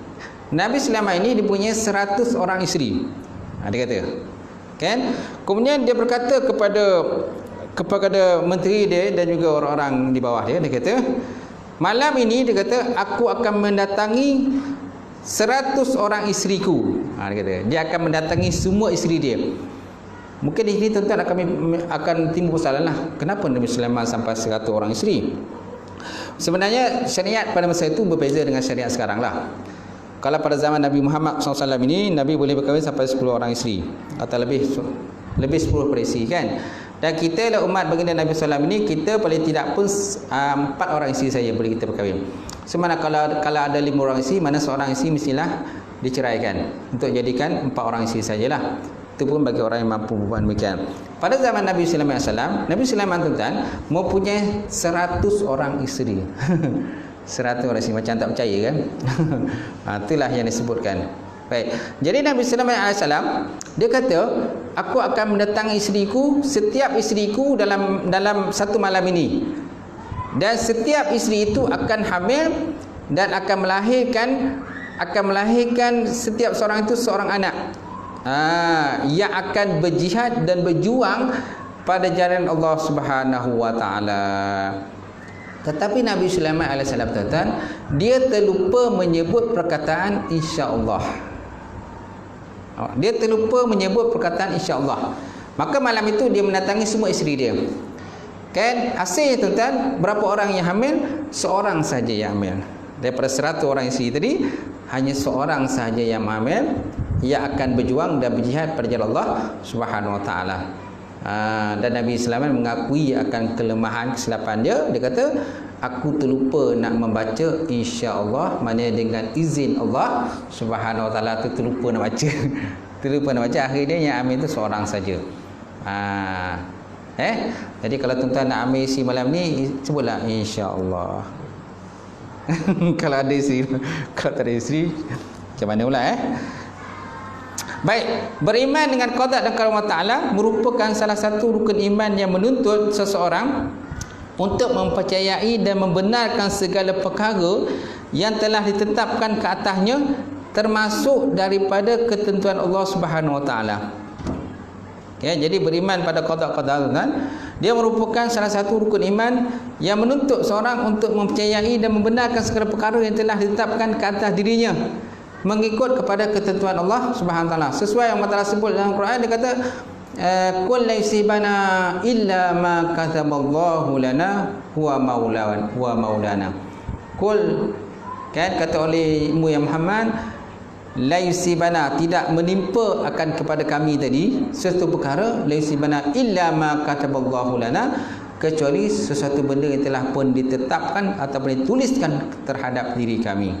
Nabi Sulaiman ini dipunyai 100 orang isteri. Dia kata, kan? Kemudian dia berkata kepada menteri dia dan juga orang-orang di bawah dia, dia kata, malam ini dia kata aku akan mendatangi 100 orang isteriku. Dia kata dia akan mendatangi semua isteri dia. Mungkin di sini tuan-tuan akan timbul persoalan lah, kenapa Nabi Sulaiman sampai 100 orang isteri? Sebenarnya syariat pada masa itu berbeza dengan syariat sekarang lah. Kalau pada zaman Nabi Muhammad SAW ini, Nabi boleh berkahwin sampai 10 orang isteri atau lebih 10 peristeri kan. Dan kita lah umat baginda Nabi SAW ini, kita paling tidak pun 4 orang isteri saja boleh kita berkahwin. Semana kalau ada 5 orang isteri, mana seorang isteri mestilah diceraikan untuk jadikan 4 orang isteri sajalah. Itu pun bagi orang yang mampu berbuat demikian. Pada zaman Nabi Sulaiman SAW, Nabi Sulaiman tuan-tuan mempunyai 100 orang isteri. 100 orang isteri, macam tak percaya kan? Itulah yang disebutkan. Baik. Jadi Nabi Sulaiman AS dia kata, aku akan mendatangi isteriku, setiap isteriku dalam satu malam ini. Dan setiap isteri itu akan hamil dan akan melahirkan setiap seorang itu seorang anak. Yang akan berjihad dan berjuang pada jalan Allah Subhanahu Wa Taala. Tetapi Nabi Sulaiman alaihissalam tuan-tuan, dia terlupa menyebut perkataan insya-Allah. Dia terlupa menyebut perkataan insya-Allah. Maka malam itu dia mendatangi semua isteri dia. Kan asalnya tuan-tuan, berapa orang yang hamil? Seorang saja yang hamil. Daripada 100 orang isteri tadi, hanya seorang saja yang hamil. ia akan berjuang dan berjihad pada jalan Allah Subhanahu wa taala. Dan Nabi Sulaiman mengakui akan kelemahan kesilapan dia. Dia kata, aku terlupa nak membaca insya-Allah, maknanya dengan izin Allah Subhanahu wa taala tu terlupa nak baca. Terlupa nak baca, akhirnya yang ambil tu seorang saja. Jadi kalau tuan-tuan nak ambil isi malam ni, sebutlah insya-Allah. Kalau ada isteri, kalau tak ada isteri, macam mana pula Baik, beriman dengan qada dan qadar Allah Ta'ala merupakan salah satu rukun iman yang menuntut seseorang untuk mempercayai dan membenarkan segala perkara yang telah ditetapkan ke atasnya, termasuk daripada ketentuan Allah Subhanahu Wa Ta'ala. Jadi beriman pada qada qadar dia merupakan salah satu rukun iman yang menuntut seorang untuk mempercayai dan membenarkan segala perkara yang telah ditetapkan ke atas dirinya, mengikut kepada ketentuan Allah Subhanahu Wa Taala. Sesuai yang Allah Taala sebut dalam Quran, dia kata qul la yusibana illa ma kataballahu lana huwa maulana. Qul, kan, kata oleh yang Muhammad, la yusibana, tidak menimpa akan kepada kami tadi sesuatu perkara, la yusibana illa ma kataballahu lana, kecuali sesuatu benda yang telah pun ditetapkan ataupun dituliskan terhadap diri kami,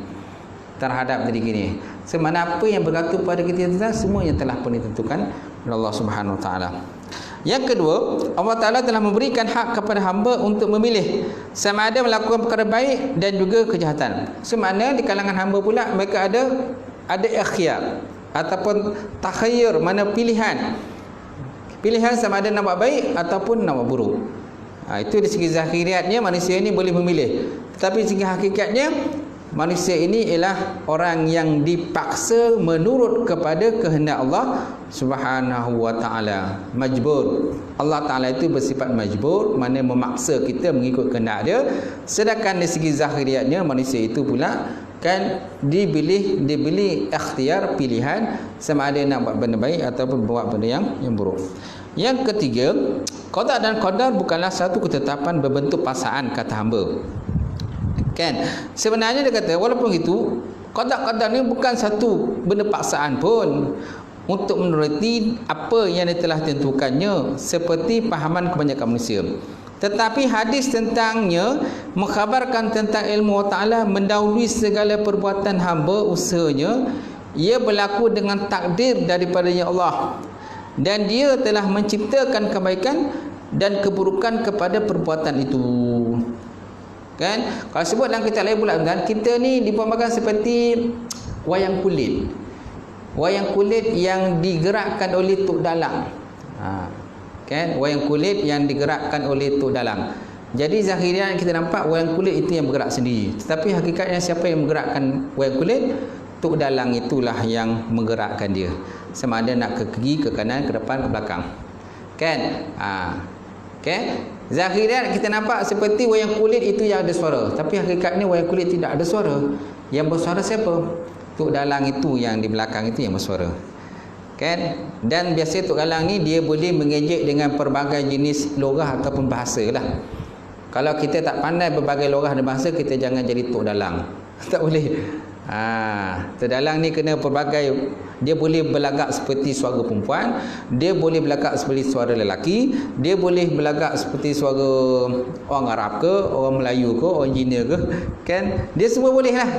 terhadap diri ini. Semana apa yang bergantung pada kita, semua yang telah pun ditentukan oleh Allah Subhanahu Wa Taala. Yang kedua, Allah Taala telah memberikan hak kepada hamba untuk memilih sama ada melakukan perkara baik dan juga kejahatan. Semana di kalangan hamba pula mereka ada ikhtiyar ataupun takhayyur, mana pilihan sama ada nak buat baik ataupun nak buat buruk. Itu di segi zahiriatnya manusia ini boleh memilih, tetapi segi hakikatnya manusia ini ialah orang yang dipaksa menurut kepada kehendak Allah Subhanahu Wa Taala. Majbur. Allah Taala itu bersifat majbur, maknanya memaksa kita mengikut kehendak dia. Sedangkan di segi zahiriatnya manusia itu pula kan dibeli ikhtiar, pilihan sama ada nak buat benda baik ataupun buat benda yang buruk. Yang ketiga, qada dan qadar bukanlah satu ketetapan berbentuk paksaan kata hamba. Kan, sebenarnya dia kata walaupun itu qada-qadar ni bukan satu benda paksaan pun untuk menuruti apa yang telah ditentukannya seperti pahaman kebanyakan manusia. Tetapi hadis tentangnya mengkhabarkan tentang ilmu Allah Ta'ala mendahului segala perbuatan hamba usahanya. Ia berlaku dengan takdir daripadanya Allah, dan dia telah menciptakan kebaikan dan keburukan kepada perbuatan itu. Kan, kalau sebut dalam kitab lain pula kan, kita ni diperbagaikan seperti wayang kulit. Wayang kulit yang digerakkan oleh tok dalang. Kan, wayang kulit yang digerakkan oleh tok dalang. Jadi zahirian kita nampak wayang kulit itu yang bergerak sendiri, tetapi hakikatnya siapa yang menggerakkan wayang kulit? Tok dalang itulah yang menggerakkan dia. Sama ada nak ke kiri, ke kanan, ke depan, ke belakang. Kan? Okay? Zahirian kita nampak seperti wayang kulit itu yang ada suara, tapi hakikatnya wayang kulit tidak ada suara. Yang bersuara siapa? Tok dalang itu yang di belakang itu yang bersuara. Kan? Dan biasa tok dalang ni dia boleh mengejek dengan pelbagai jenis logah ataupun bahasa lah. Kalau kita tak pandai berbagai logah dan bahasa, kita jangan jadi tok dalang. Tak boleh. Tok dalang ni kena pelbagai. Dia boleh berlagak seperti suara perempuan, dia boleh berlagak seperti suara lelaki, dia boleh berlagak seperti suara orang Arab ke, orang Melayu ke, orang Cina ke, kan? Dia semua boleh lah.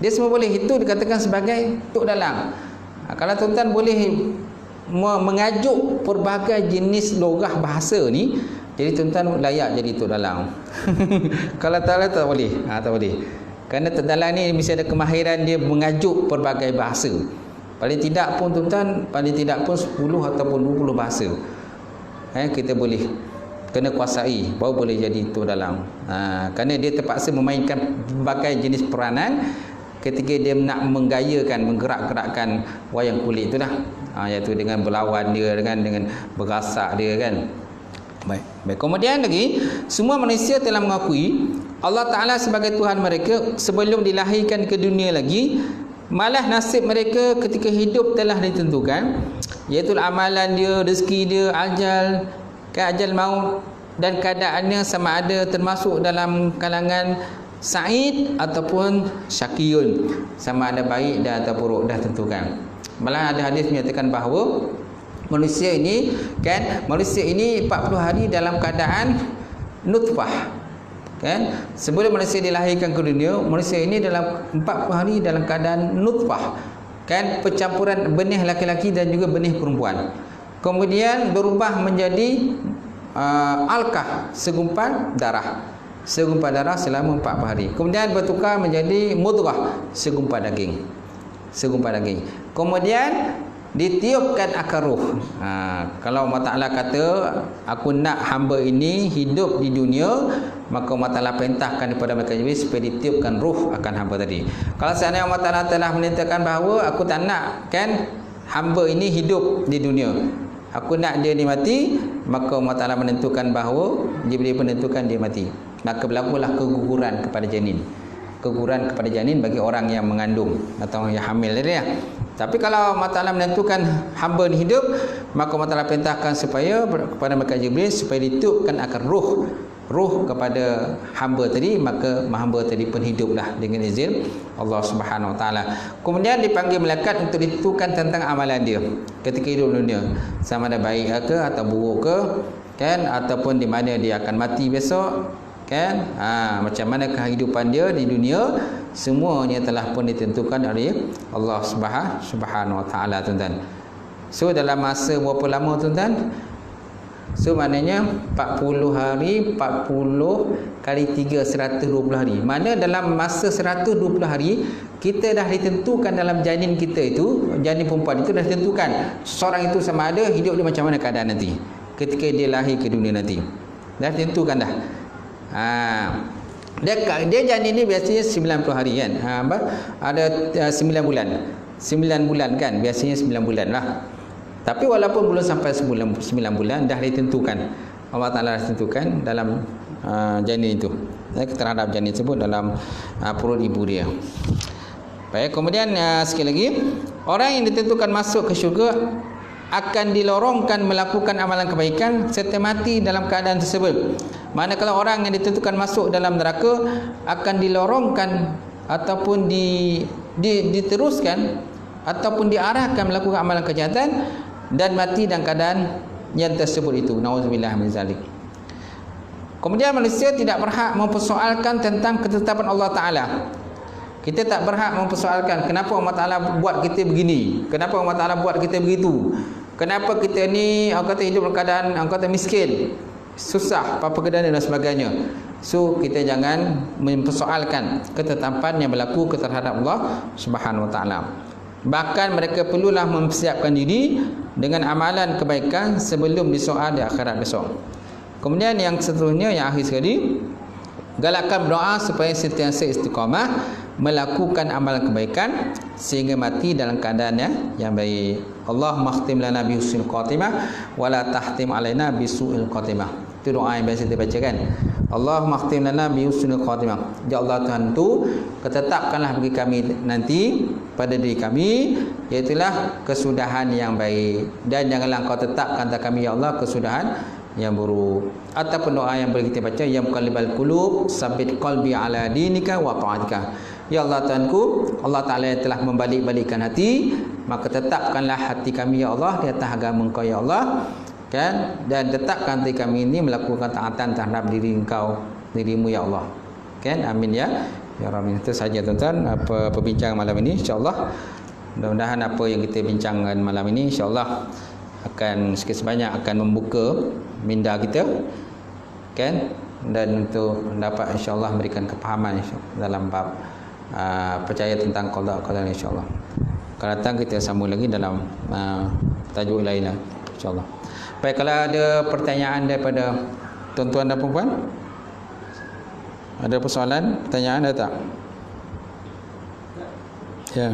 Dia semua boleh. Itu dikatakan sebagai tok dalang. Kalau tuan-tuan boleh mengajuk pelbagai jenis logah bahasa ni, jadi tuan-tuan layak jadi tok dalang. Kalau tak boleh. Tak boleh. Kerana tok dalang ni mesti ada kemahiran dia mengajuk pelbagai bahasa. Paling tidak pun tuan-tuan, paling tidak pun 10 ataupun 20 bahasa. Kita boleh kena kuasai baru boleh jadi tok dalang. Kerana dia terpaksa memainkan berbagai jenis peranan ketika dia nak menggayakan, menggerak-gerakkan wayang kulit itulah. Iaitu dengan berlawan dia, dengan berasak dia, kan. Baik. Kemudian lagi, semua manusia telah mengakui Allah Ta'ala sebagai Tuhan mereka sebelum dilahirkan ke dunia lagi. Malah nasib mereka ketika hidup telah ditentukan, iaitu amalan dia, rezeki dia, ajal maut dan keadaannya sama ada termasuk dalam kalangan Sa'id ataupun syakiyun, sama ada baik dan atau buruk, dah tentukan. Malah ada hadis menyatakan bahawa manusia ini 40 hari dalam keadaan nutfah. Sebelum manusia dilahirkan ke dunia, manusia ini dalam 40 hari dalam keadaan nutfah. Percampuran benih laki-laki dan juga benih perempuan. Kemudian berubah menjadi alqah, segumpal darah. Segumpal darah selama 40 hari. Kemudian bertukar menjadi mudghah, segumpal daging. Segumpal daging. Kemudian ditiupkan akar ruh. Kalau Allah Ta'ala kata, aku nak hamba ini hidup di dunia, maka Allah Ta'ala perintahkan kepada mereka Jibril supaya ditiupkan ruh akan hamba tadi. Kalau seandainya Allah Ta'ala telah menentukan bahawa aku tak nak hamba ini hidup di dunia, aku nak dia mati, maka Allah Ta'ala menentukan bahawa Jibril menentukan dia mati. Maka berlakulah keguguran kepada janin. Keguguran kepada janin bagi orang yang mengandung atau yang hamil tadi ya. Tapi kalau Allah Ta'ala menentukan hamba ini hidup, maka Allah Ta'ala perintahkan supaya kepada mereka Jibril supaya ditiupkan akan ruh kepada hamba tadi, maka hamba tadi pun hiduplah dengan izin Allah Subhanahu Wa Ta'ala. Kemudian dipanggil malaikat untuk ditentukan tentang amalan dia ketika hidup di dunia, sama ada baik ke atau buruk ke, ataupun di mana dia akan mati besok, macam mana kehidupan dia di dunia, semuanya telah pun ditentukan oleh Allah Subhanahu Wa Ta'ala, tuan-tuan. So dalam masa berapa lama, tuan-tuan? So maknanya 40 hari, 40 kali 3, 120 hari. Mana dalam masa 120 hari kita dah ditentukan dalam janin kita itu, janin perempuan itu dah ditentukan seorang itu sama ada hidup dia macam mana keadaan nanti ketika dia lahir ke dunia nanti. Dah ditentukan dah. Dia janin ni biasanya 90 hari kan. Ada 9 bulan. 9 bulan kan, biasanya 9 bulan lah. Tapi walaupun belum sampai 9 bulan, dah ditentukan. Allah Ta'ala dah tentukan dalam janin itu, terhadap janin tersebut dalam perut ibu dia. Baik, kemudian sekali lagi, orang yang ditentukan masuk ke syurga akan dilorongkan melakukan amalan kebaikan serta mati dalam keadaan tersebut. Manakala orang yang ditentukan masuk dalam neraka akan dilorongkan ataupun diteruskan ataupun diarahkan melakukan amalan kejahatan dan mati dalam keadaan yang tersebut itu. Nauzubillah min zalik. Kemudian manusia tidak berhak mempersoalkan tentang ketetapan Allah Ta'ala. Kita tak berhak mempersoalkan kenapa Allah Ta'ala buat kita begini, kenapa Allah Ta'ala buat kita begitu, kenapa kita ni orang kata hidup dalam keadaan orang kata miskin, susah, apa keadaan dan sebagainya. So kita jangan mempersoalkan ketetapan yang berlaku terhadap Allah Subhanahu Wa Ta'ala. Bahkan mereka perlulah mempersiapkan diri dengan amalan kebaikan sebelum disoal di akhirat besok. Kemudian yang seterusnya, yang akhir sekali, galakkan berdoa supaya sentiasa istiqamah melakukan amalan kebaikan sehingga mati dalam keadaan yang baik. Allahumma khtim lana bi husnil khatimah wa la tahtim alaina bi su'il khatimah. Itu doa yang biasa kita baca kan. Allahumma khtim lana bi husnil khatimah. Ya Allah Tuhan tu, ketetapkanlah bagi kami nanti pada diri kami iaitulah kesudahan yang baik, dan janganlah Engkau tetapkan atas kami ya Allah kesudahan yang buruk. Ataupun doa yang boleh kita baca, ya muqallibal qulub sabbit qalbi ala dinika wa ta'atika. Ya Allah Tuhanku, Allah Ta'ala yang telah membalik-balikkan hati, maka tetapkanlah hati kami ya Allah di atas agama Engkau ya Allah, kan? Dan tetapkan hati kami ini melakukan taatan terhadap diri Engkau, dirimu ya Allah, kan? Amin ya Rabbi. Itu saja tuan-tuan apa perbincangan malam ini, insya-Allah. Mudah-mudahan apa yang kita bincangkan malam ini insya-Allah akan sikit sebanyak akan membuka minda kita, kan, dan untuk dapat insya-Allah memberikan kepahaman dalam bab percaya tentang qada insya-Allah. Akan datang kita sambung lagi dalam tajuk lain insya-Allah. Baik, kalau ada pertanyaan daripada tuan-tuan dan puan-puan, ada persoalan, pertanyaan ada tak? Ya.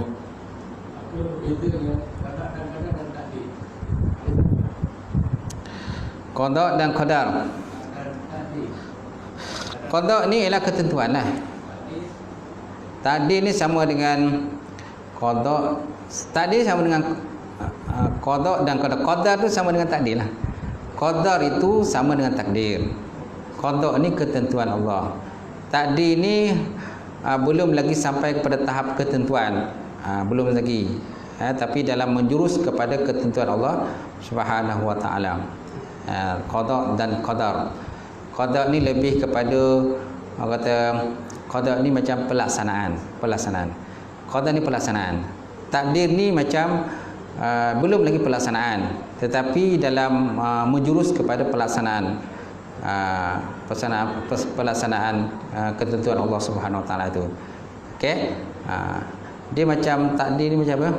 Qada dan qadar. Qada ni ialah ketentuan lah. Takdir ni sama dengan qada. Takdir sama dengan qada dan qadar. Qadar tu sama dengan takdir lah. Qadar itu sama dengan takdir. Qada ni ketentuan Allah. takdir ni belum lagi sampai kepada tahap ketentuan, belum lagi, tapi dalam menjurus kepada ketentuan Allah Subhanahu wa taala. Qada dan qadar. Qada ni lebih kepada orang kata qada ni macam pelaksanaan. Qada ni pelaksanaan. Takdir ni macam belum lagi pelaksanaan, tetapi dalam menjurus kepada pelaksanaan ketentuan Allah Subhanahu wa taala itu. Okey? Dia macam takdir ni macam apa?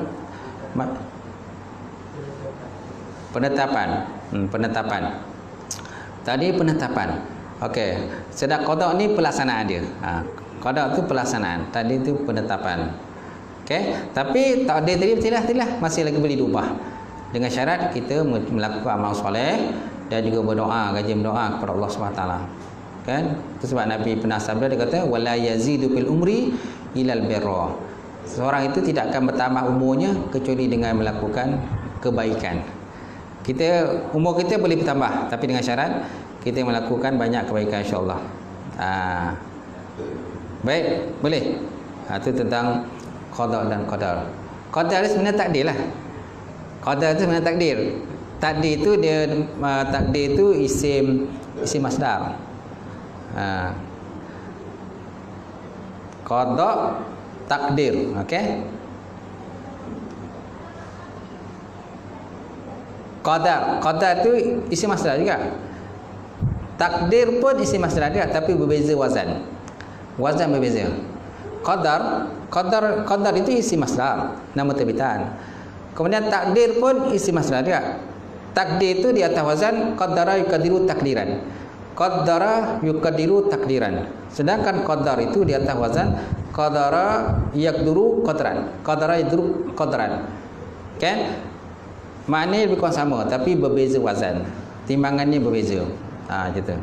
Penetapan. Tadi penetapan. Okey. Sedang qada ni pelaksanaan dia. Qada tu pelaksanaan, tadi tu penetapan. Okey. Tapi takdir tadi betul-betul masih lagi boleh diubah. Dengan syarat kita melakukan amal soleh dan juga berdoa, rajin berdoa kepada Allah SWT. Kan? Itu sebab Nabi pernah sabda, dia kata wala yazidu fil umri ilal birra. Seorang itu tidak akan bertambah umurnya kecuali dengan melakukan kebaikan. Umur kita boleh bertambah, tapi dengan syarat kita melakukan banyak kebaikan, insya-Allah. Baik, boleh. Itu tentang qada dan qadar. Qadar ni sebenarnya takdir lah. Qadar tu sebenarnya takdir. Takdir tu dia takdir tu isim masdar. Qada takdir, okey? Qadar tu isim masdar juga. Takdir pun isim masdar juga, tapi berbeza wazan. Wazan berbeza. Qadar itu isim masdar, nama terbitan. Kemudian takdir pun isim masdar juga. Takdir itu di atas wazan qaddara yuqaddiru takdiran. Qaddara yuqaddiru takdiran. Sedangkan qadar itu di atas wazan qaddara yaqduru qadran. Qaddara yaqduru qadran. Kan? Maknanya lebih kurang sama, tapi berbeza wazan. Timbangannya berbeza. Gitu.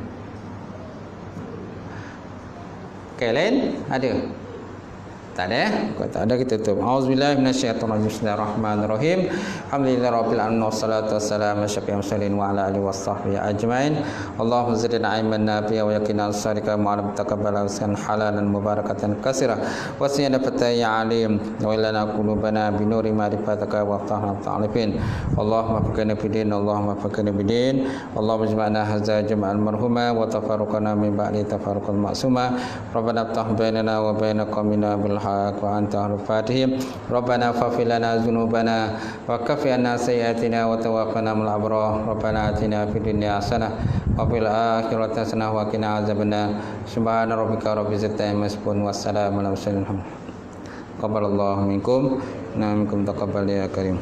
Okey, lain ada? Tak ada. Kalau tak ada kita tutup. Auzubillahi minasyaitonir rajim. Bismillahirrahmanirrahim. Alhamdulillahirabbil alamin wassalatu wassalamu ala asyrafil mursalin wa ala alihi washabbihi ajmain. Allahumma zidna ilman nafi'a wa yaqina as-sadiqa ma'al taqabbal hasan halalan mubarakatan katsira wa sayyana fataya alim wa lana qulubana bi nuri ma'rifatika wa tahna ta'alifin. Allahumma fakina bidin, Allahumma fakina bidin. Allahumma ijma'na hadza jam'al marhuma wa tafarruqana min ba'di tafarruqal ma'suma. Rabbana iftah bainana wa baina qaumina bil haq wa anta al-fatihim. Rabbana faghfir lana dhunubana wa kaffi anna sayyi'atina wa tawaffana ma'al abrar. Rabbana atina fid dunya hasanah wa fil akhirati hasanah wa qina azabannar. Subhana rabbika rabbil izzati amma yasifun wa salamun alal mursalin. Qabbalallahu minkum wa minkum taqabbal ya karim.